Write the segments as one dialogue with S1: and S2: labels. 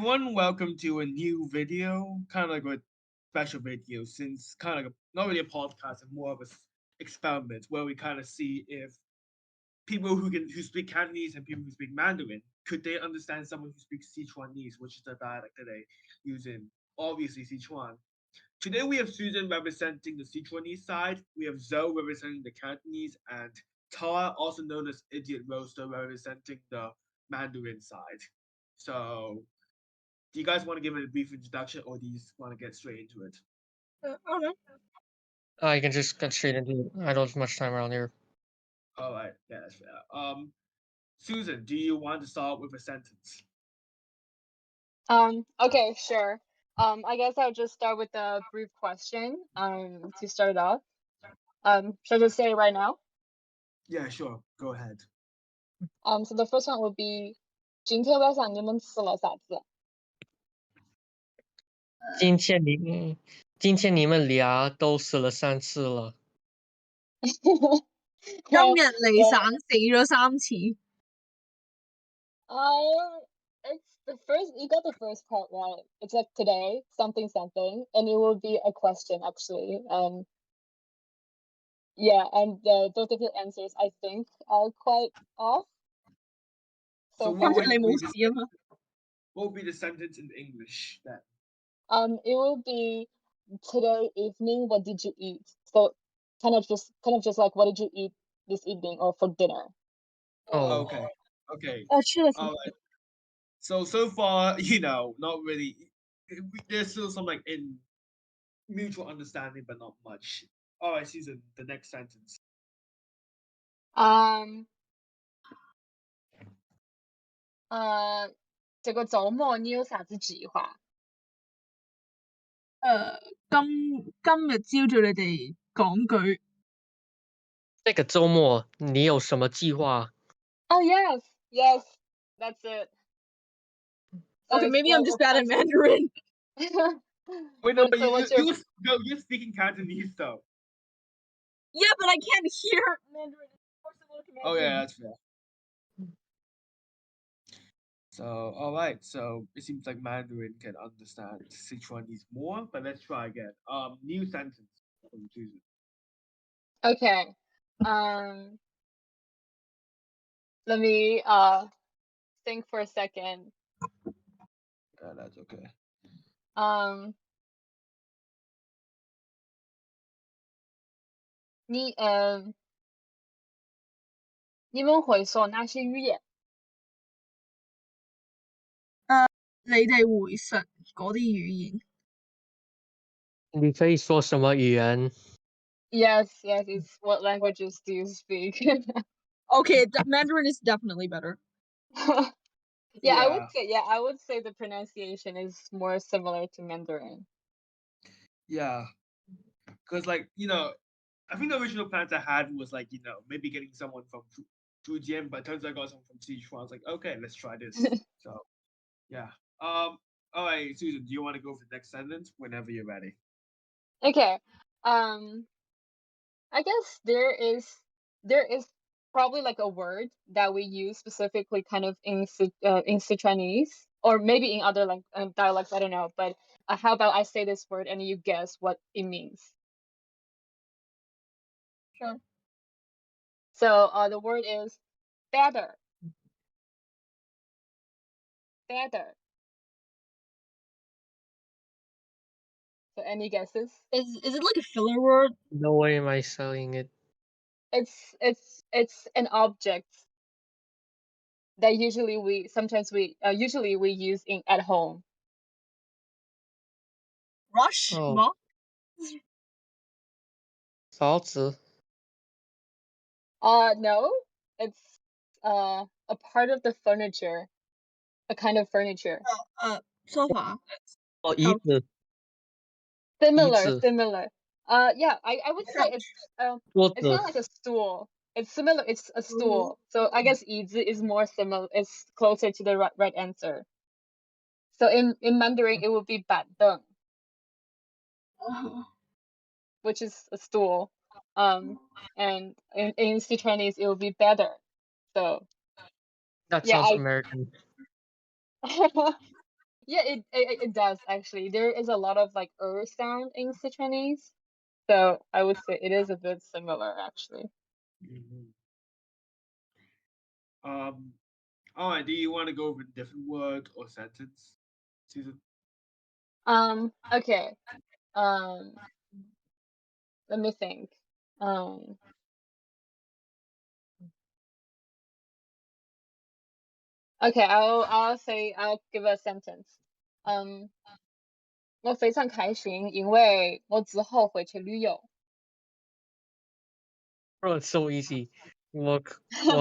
S1: everyone, welcome to a new video, kind of like a special video, since kind of like not really a podcast, and more of a experiment where we kind of see if people who speak Cantonese and people who speak Mandarin could they understand someone who speaks Sichuanese, which is the dialect that they use in obviously Sichuan. Today we have Susan representing the Sichuanese side, we have Zoe representing the Cantonese, and Tara, also known as idiotroaster, representing the Mandarin side. So do you guys want to give it a brief introduction, or do you want to get straight into it?
S2: You can just get straight into it. I don't have much time around here.
S1: All right, yeah, that's fair. Susan, do you want to start with a sentence?
S3: Okay, sure. I guess I'll just start with a brief question, to start off. Should I just say it right now?
S1: Yeah, sure. Go ahead.
S3: So the first one would be, 今天晚上你们吃了啥子？
S2: 今天你们俩都死了3次了。
S4: 今日你省死咗3次。
S3: It's the first. You got the first part right. It's like today, something something, and it will be a question actually. Yeah, and both of your answers I think are quite off.
S1: So what would be the sentence in English then?
S3: It will be, today evening, what did you eat? So kind of just like, what did you eat this evening or for dinner?
S2: Oh,
S1: okay.
S4: All
S1: right. So far, not really. There's still some like in mutual understanding, but not much. All right, Susan, the next sentence.
S3: 这个周末你有啥子计划？
S4: 今日朝早你哋講句。
S2: 这个周末你有什么计划？
S3: Oh yes, that's it.
S4: Okay, maybe I'm just bad at Mandarin.
S1: Wait, no, but you're speaking Cantonese though.
S4: Yeah, but I can't hear Mandarin.
S1: Oh yeah, that's fair. So, all right. So it seems like Mandarin can understand Sichuanese more, but let's try again. New sentence from Susan.
S3: Okay. Let me think for a second.
S1: Yeah, that's okay.
S3: 你们会说哪些语言？
S4: 你哋會識嗰啲語言？
S2: 你可以說什麼語言？
S3: Yes, it's what languages do you speak?
S4: Okay, Mandarin is definitely better.
S3: Yeah, I would say the pronunciation is more similar to Mandarin.
S1: Yeah, because I think the original plans I had was maybe getting someone from Fujian, but it turns out I got someone from Sichuan. I was like, okay, let's try this. So, yeah. All right, Susan, do you want to go for the next sentence whenever you're ready?
S3: Okay. I guess there is probably like a word that we use specifically kind of in Sichuanese, or maybe in other dialects, I don't know, but how about I say this word and you guess what it means?
S4: Sure.
S3: So the word is better. So any guesses?
S4: Is it like a filler word?
S2: No way am I selling it.
S3: It's an object that usually we use at home.
S4: Rush?
S2: Oh. 勺子.
S3: No, it's a part of the furniture, a kind of furniture.
S4: Sofa.
S2: Oh, 椅子.
S3: Similar. Yeah, I would say it's not like a stool. It's similar. It's a stool. So I guess 椅子 is more similar. It's closer to the right answer. So in Mandarin it would be 板凳, which is a stool. And in Sichuanese it would be better. So
S2: that sounds American.
S3: Yeah, Yeah, it does actually. There is a lot of like sound in Sichuanese, so I would say it is a bit similar actually.
S1: Mhm. All right. Do you want to go over a different word or sentence, Susan?
S3: Okay. Let me think. Okay, I'll give a sentence. 我非常开心，因为我之后会去旅游。
S2: Bro, it's so easy. 我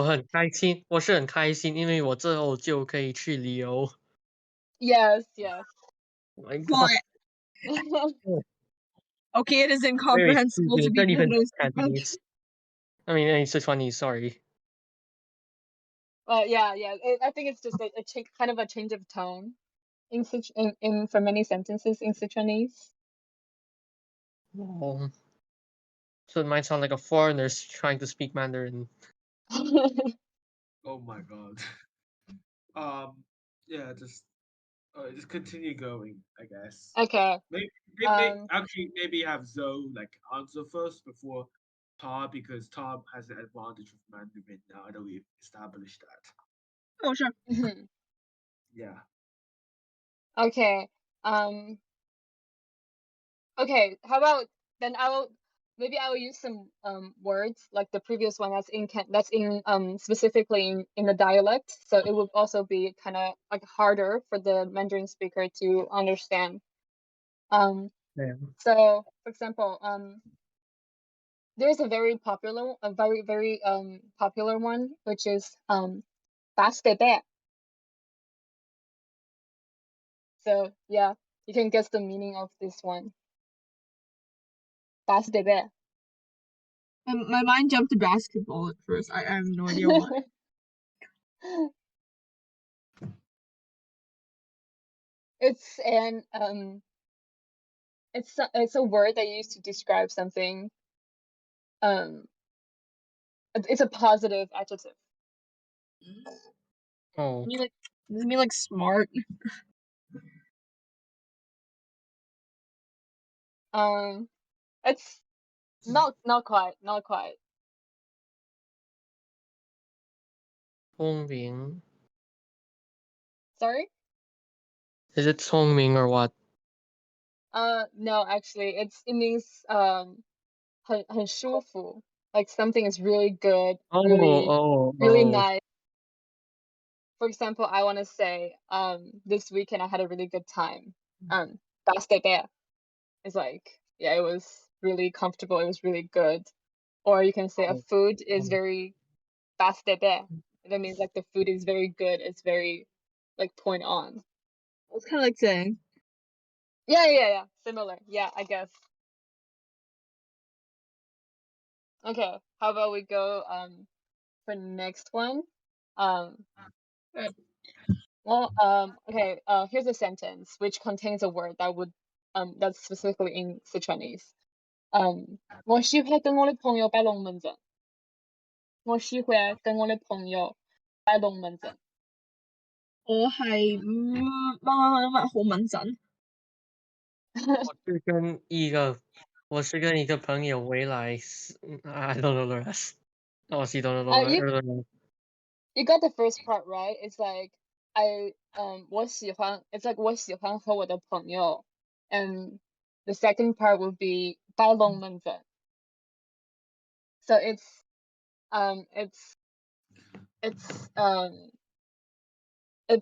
S2: 很开心，我是很开心，因为我之后就可以去旅游。
S3: Yes, yes.
S2: Oh my
S4: Well,
S2: god.
S4: okay, it is
S2: Wait,
S4: incomprehensible to
S2: it's not
S4: people who
S2: even
S4: don't speak French.
S2: Cantonese. I mean, Sichuanese, sorry.
S3: Yeah, yeah. I think it's just a kind of a change of tone in for many sentences in Sichuanese.
S2: Oh. So it might sound like a foreigner trying to speak Mandarin.
S1: Oh my god. Yeah, just continue going, I guess.
S3: Okay.
S1: Maybe have Zoe like answer first before Tom, because Tom has the advantage of Mandarin now that we've established that.
S4: Oh, sure.
S3: Mhm.
S1: Yeah.
S3: Okay. Okay. How about then I'll use some words like the previous one that's in specifically in the dialect, so it would also be kind of like harder for the Mandarin speaker to understand.
S2: Yeah.
S3: So for example, there's a very popular one, which is basketball. So yeah, you can guess the meaning of this one. Basketball.
S4: My mind jumped to basketball at first. I have no idea why.
S3: It's it's a word they use to describe something. It's a positive adjective.
S2: Oh.
S4: Does it mean like smart?
S3: It's not quite.
S2: 聪明.
S3: Sorry.
S2: Is it 聪明 or what?
S3: No, actually, it means 很舒服. Like something is really good, really
S2: Oh.
S3: nice. For example, I want to say this weekend I had a really good time. Basketball is like, yeah, it was really comfortable, it was really good. Or you can say a
S2: Oh.
S3: food is very basketball. That means like the food is very good, it's very like point on.
S4: It's kind of like saying.
S3: Yeah. Similar. Yeah, I guess. Okay, how about we go for next one?
S4: Right.
S3: Well, okay, here's a sentence which contains a word that's specifically in Sichuanese. 我喜歡跟我的朋友擺龍門陣。我喜歡跟我的朋友擺龍門陣。
S4: 我係乜好穩陣。
S2: 我是跟一个朋友回来。I don't know the rest. Oh, she don't know. I don't know.
S3: You got the first part right. It's like it's like 我喜歡和我的朋友 and the second part would be 擺龍門陣. So it's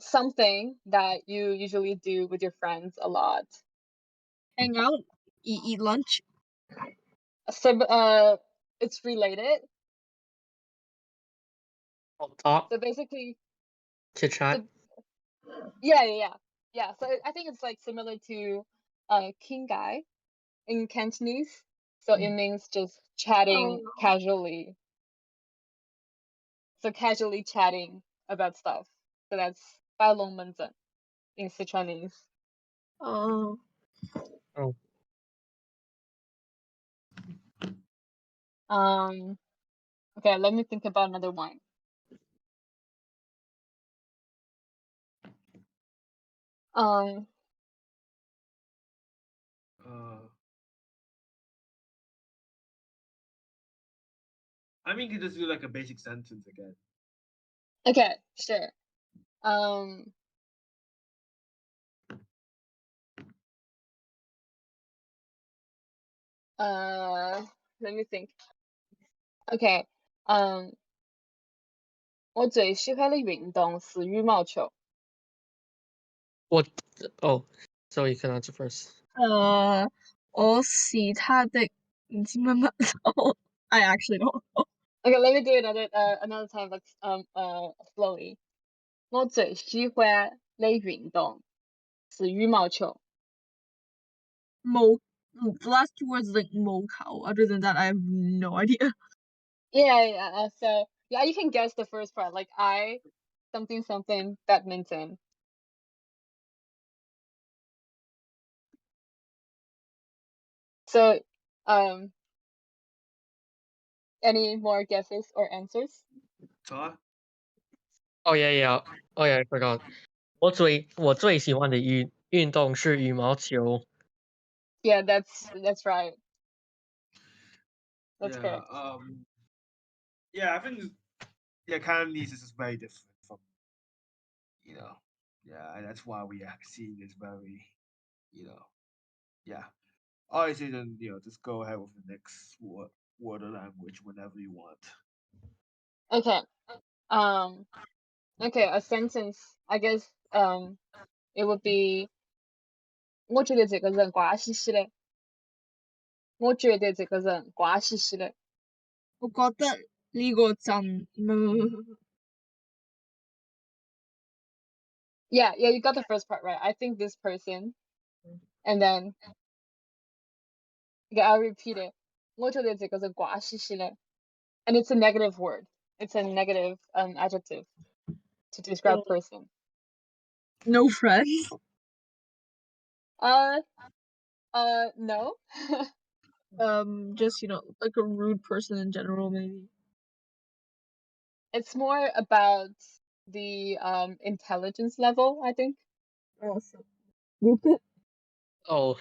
S3: something that you usually do with your friends a lot.
S4: Hang out, eat lunch.
S3: So it's related.
S2: Talk,
S3: So basically,
S2: chit chat.
S3: yeah. So I think it's like similar to king guy in Cantonese. So it means just chatting casually. So casually chatting about stuff. So that's 摆龙门陣 in Sichuanese.
S4: Oh.
S2: Oh.
S3: Okay, let me think about another one. Um.
S1: I mean, you could just do like a basic sentence again.
S3: Okay. Sure. Um. Let me think. Okay. 我最喜欢的运动是羽毛球。
S2: 我 oh, so you can answer first.
S4: 我喜他的慢慢 I actually don't know.
S3: Okay, let me do it another time, but slowly. 我最喜欢的运动是羽毛球。
S4: The last two words like mo cow. Other than that, I have no idea.
S3: Yeah. So yeah, you can guess the first part, like I something something badminton. So, any more guesses or answers?
S1: So,
S2: Oh yeah. Oh yeah, I forgot. 我最喜欢的运动是羽毛球。
S3: Yeah, that's right. That's
S1: yeah,
S3: correct.
S1: yeah, I think Cantonese is very different from, yeah, and that's why we are seeing this very, yeah. Obviously, then just go ahead with the next word or language whenever you want.
S3: Okay. Okay, a sentence. I guess it would be 我觉得这个人瓜兮兮的。我觉得这个人瓜兮兮的。
S4: 我觉得呢個陣
S3: Yeah, you got the first part right. I think this person, and then okay, I'll repeat it. 我觉得这个人瓜兮兮的. And it's a negative word. It's a negative adjective to describe person.
S4: no friends.
S3: No.
S4: Just like a rude person in general, maybe.
S3: It's more about the intelligence level, I think.
S4: Awesome.
S2: Oh,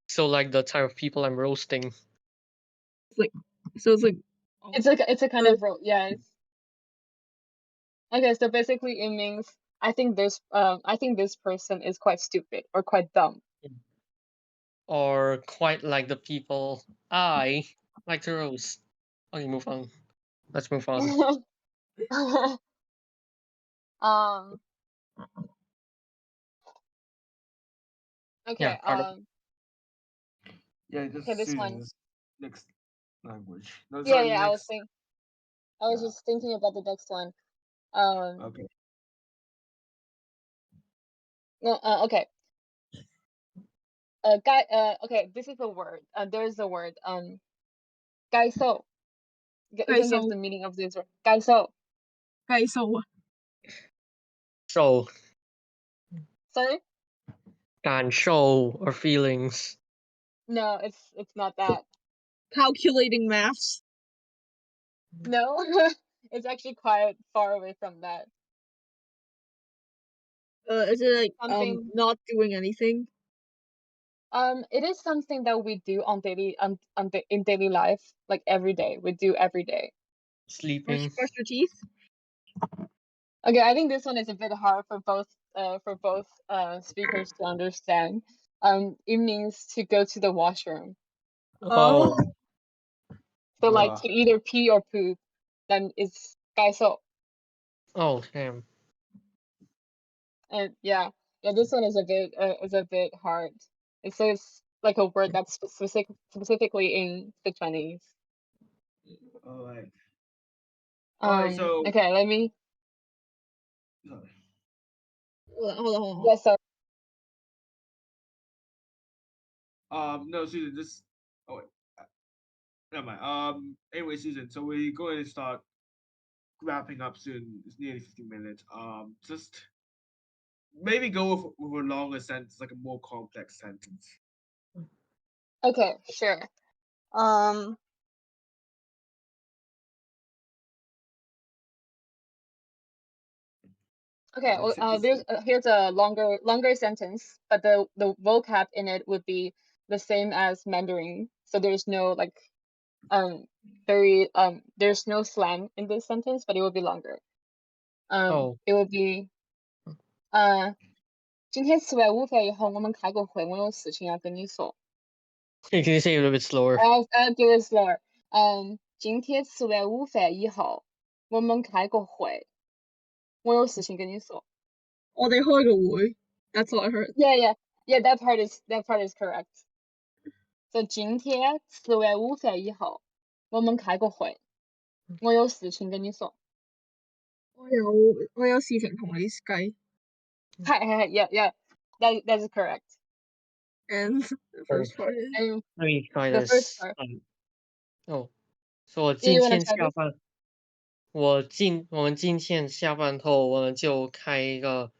S2: so like the type of people I'm roasting.
S4: So it's like
S3: It's a kind of role. Yeah. Okay, so basically it means I think this person is quite stupid or quite dumb.
S2: Or quite like the people I like to roast. Okay, move on. Let's move on.
S3: um okay,
S2: Yeah, part of
S1: Yeah, just
S3: okay, this
S1: Susan,
S3: one.
S1: just next language. No,
S3: Yeah,
S1: sorry,
S3: I
S1: next.
S3: was
S1: Yeah.
S3: just thinking about the next one.
S1: Okay.
S3: No, okay. Okay, this is a word. There's a word. 该受. You can guess the meaning of this word. 该受.
S4: so
S2: so
S3: Sorry?
S2: 感受 or feelings.
S3: No, it's not that.
S4: calculating maths.
S3: No, it's actually quite far away from that.
S4: Is it like
S3: Something.
S4: not doing anything?
S3: It is something that we do in daily life, like every day. We do every day.
S2: Sleeping.
S4: Brush your teeth.
S3: Okay, I think this one is a bit hard for both speakers to understand. It means to go to the washroom.
S2: Oh,
S3: So like to either pee or poop, then it's 该受.
S2: oh damn.
S3: And yeah, this one is a bit hard. So it's like a word that's specifically in Sichuanese.
S1: All right. All right. So.
S3: Okay, let me.
S1: Sorry.
S4: Hold on.
S3: Yes, sir.
S1: No, Susan. Just. Oh wait. Never mind. Anyway, Susan. So we're going to start wrapping up soon. It's nearly 15 minutes. Just maybe go with a longer sentence, like a more complex sentence.
S3: Okay, sure. Okay,
S1: Let's see.
S3: there's here's a longer sentence, but the vocab in it would be the same as Mandarin. So there's no like there's no slang in this sentence, but it will be longer.
S2: Oh,
S3: It would be 今天吃完午饭以后，我们开个会，我有事情要跟你说。
S2: can you say it a little bit slower?
S3: I'll do it slower. 今天吃完午饭以后，我们开个会，我有事情跟你说。
S4: Oh, they hold a wood. That's all I heard.
S3: Yeah. That part is correct. So 今天吃完午饭以後，我們開個會，我有事情跟你說。
S4: 我有事情同你計。
S3: Yeah, that is correct.
S4: And the first part is
S3: And
S2: Let me try
S3: the first
S2: this.
S3: part.
S2: Oh, 说我
S3: Do
S2: 今
S3: you want to
S2: 天
S3: try
S2: 下
S3: this?
S2: 班，我们今天下班后，我们就开一个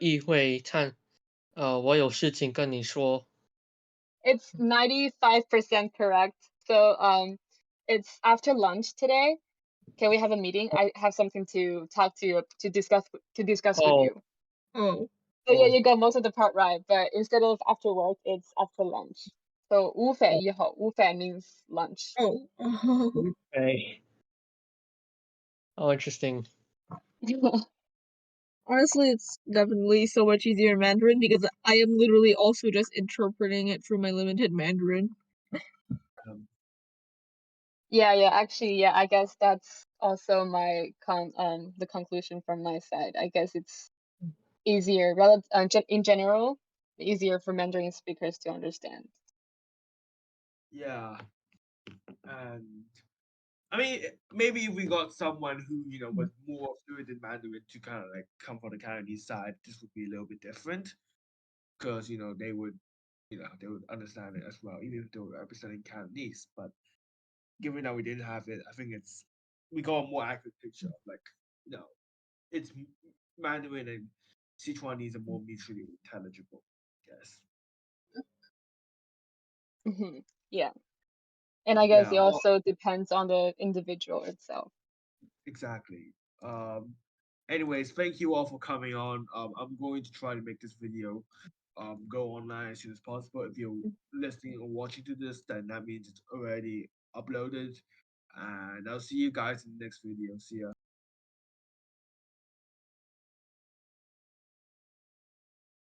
S2: 议会，我有事情跟你说。
S3: It's 95% correct. So it's after lunch today. Can we have a meeting? I have something to talk to you to discuss with
S2: Oh,
S3: you.
S4: oh.
S3: So yeah,
S2: oh,
S3: you got most of the part right, but instead of after work, it's after lunch. So 午饭以後，午飯 means lunch.
S4: Oh.
S2: okay. Oh, interesting.
S4: Honestly, it's definitely so much easier in Mandarin because I am literally also just interpreting it through my limited Mandarin.
S1: Um,
S3: Yeah, actually, yeah, I guess that's also my the conclusion from my side. I guess it's easier, in general, easier for Mandarin speakers to understand.
S1: yeah, and I mean, maybe if we got someone who was more fluent in Mandarin to kind of like come from the Cantonese side, this would be a little bit different because they would they would understand it as well, even if they were representing Cantonese. But given that we didn't have it, I think we got a more accurate picture of like it's Mandarin and Sichuanese are more mutually intelligible. Yes.
S3: Yeah, and I guess
S1: Yeah.
S3: it also depends on the individual itself.
S1: Exactly. Anyways, thank you all for coming on. I'm going to try to make this video go online as soon as possible. If you're listening or watching to this, then that means it's already uploaded. And I'll see you guys in the next video. See ya.